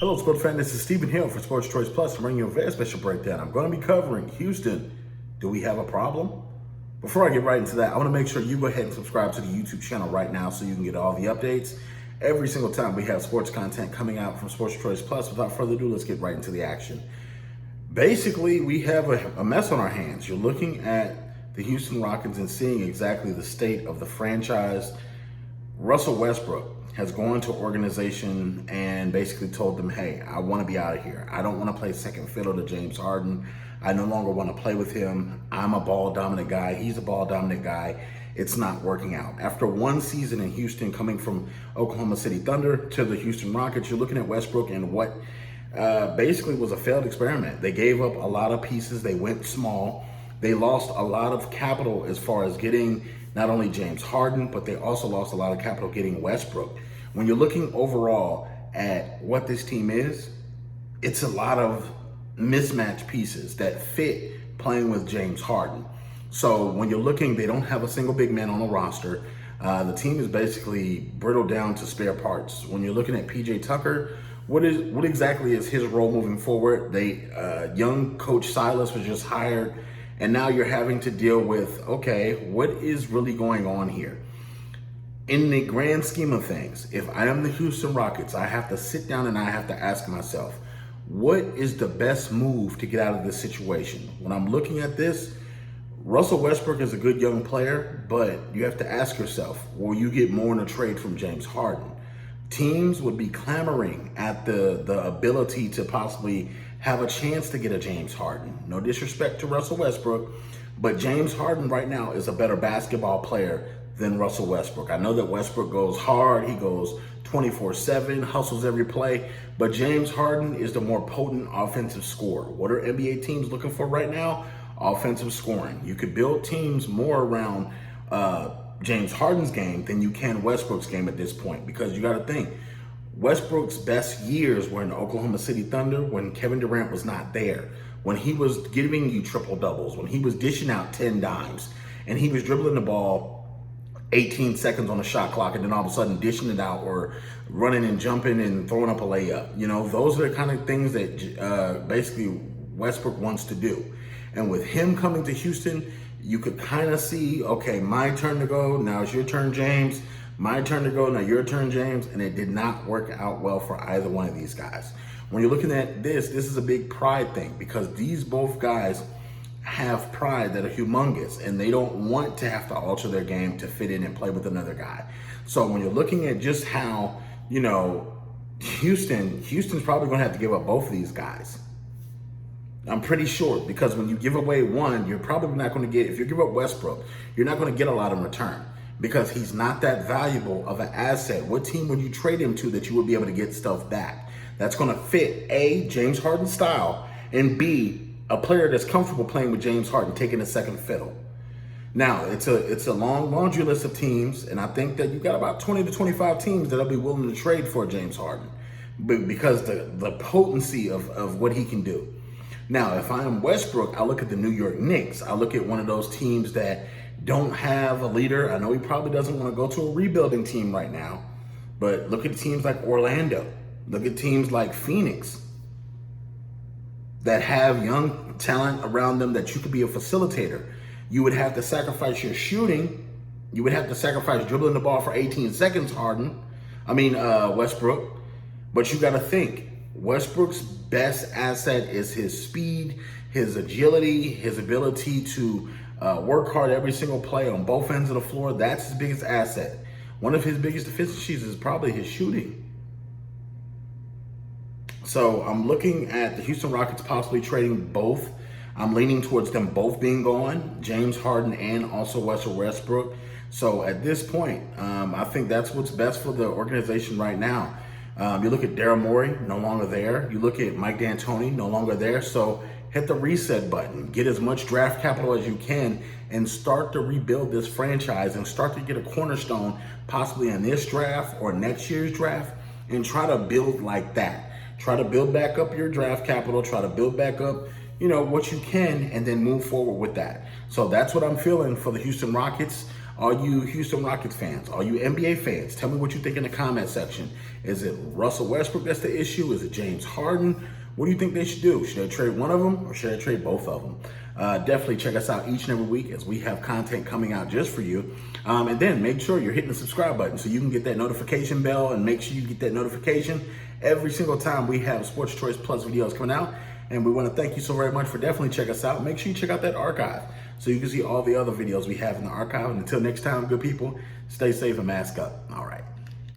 Hello, sports fan. This is Stephen Hill for Sports Choice Plus. I'm bringing you a very special breakdown. I'm going to be covering Houston. Do we have a problem? Before I get right into that, I want to make sure you go ahead and subscribe to the YouTube channel right now so you can get all the updates every single time we have sports content coming out from Sports Choice Plus. Without further ado, let's get right into the action. Basically, we have a mess on our hands. You're looking at the Houston Rockets and seeing exactly the state of the franchise. Russell Westbrook has gone to an organization and basically told them, hey, I want to be out of here. I don't want to play second fiddle to James Harden. I no longer want to play with him. I'm a ball-dominant guy. He's a ball-dominant guy. It's not working out. After one season in Houston, coming from Oklahoma City Thunder to the Houston Rockets, you're looking at Westbrook and what basically was a failed experiment. They gave up a lot of pieces. They went small. They lost a lot of capital as far as getting not only James Harden, but they also lost a lot of capital getting Westbrook. When you're looking overall at what this team is, it's a lot of mismatched pieces that fit playing with James Harden. So when you're looking, they don't have a single big man on the roster. The team is basically brittled down to spare parts. When you're looking at PJ Tucker, what exactly is his role moving forward? Young coach Silas was just hired. And now you're having to deal with, okay, what is really going on here? In the grand scheme of things, if I am the Houston Rockets, I have to sit down and I have to ask myself, what is the best move to get out of this situation? When I'm looking at this, Russell Westbrook is a good young player, but you have to ask yourself, will you get more in a trade from James Harden? Teams would be clamoring at the ability to possibly have a chance to get a James Harden. No disrespect to Russell Westbrook, but James Harden right now is a better basketball player than Russell Westbrook. I know that Westbrook goes hard, he goes 24/7, hustles every play, but James Harden is the more potent offensive scorer. What are NBA teams looking for right now? Offensive scoring. You could build teams more around James Harden's game than you can Westbrook's game at this point, because you got to think, Westbrook's best years were in the Oklahoma City Thunder when Kevin Durant was not there, when he was giving you triple doubles, when he was dishing out 10 dimes, and he was dribbling the ball 18 seconds on the shot clock and then all of a sudden dishing it out or running and jumping and throwing up a layup. You know, those are the kind of things that basically Westbrook wants to do. And with him coming to Houston, you could kind of see, okay, my turn to go, now it's your turn, James. My turn to go, now your turn, James. And it did not work out well for either one of these guys. When you're looking at this is a big pride thing, because these both guys have pride that are humongous, and they don't want to have to alter their game to fit in and play with another guy. So when you're looking at just how, you know, Houston's probably going to have to give up both of these guys. I'm pretty sure, because when you give away one, you're probably not going to get, if you give up Westbrook, you're not going to get a lot in return, because he's not that valuable of an asset. What team would you trade him to that you would be able to get stuff back that's going to fit A, James Harden style, and B, a player that's comfortable playing with James Harden, taking a second fiddle? Now, it's a long laundry list of teams, and I think that you've got about 20 to 25 teams that'll be willing to trade for James Harden, because the potency of what he can do. Now, if I am Westbrook, I look at the New York Knicks. I look at one of those teams that don't have a leader. I know he probably doesn't want to go to a rebuilding team right now, but look at teams like Orlando. Look at teams like Phoenix that have young talent around them that you could be a facilitator. You would have to sacrifice your shooting. You would have to sacrifice dribbling the ball for 18 seconds, Westbrook. But you got to think, Westbrook's best asset is his speed, his agility, his ability to work hard every single play on both ends of the floor. That's his biggest asset. One of his biggest deficiencies is probably his shooting. So I'm looking at the Houston Rockets possibly trading both. I'm leaning towards them both being gone, James Harden and also Russell Westbrook. So at this point, I think that's what's best for the organization right now. You look at Daryl Morey, no longer there. You look at Mike D'Antoni, no longer there. So hit the reset button, get as much draft capital as you can, and start to rebuild this franchise and start to get a cornerstone possibly in this draft or next year's draft, and try to build like that. Try to build back up your draft capital, try to build back up, what you can and then move forward with that. So that's what I'm feeling for the Houston Rockets. Are you Houston Rockets fans? Are you NBA fans? Tell me what you think in the comment section. Is it Russell Westbrook that's the issue? Is it James Harden? What do you think they should do? Should they trade one of them or should they trade both of them? Definitely check us out each and every week as we have content coming out just for you. And then make sure you're hitting the subscribe button so you can get that notification bell, and make sure you get that notification every single time we have Sports Choice Plus videos coming out. And we want to thank you so very much for definitely check us out. Make sure you check out that archive so you can see all the other videos we have in the archive. And until next time, good people, stay safe and mask up. All right.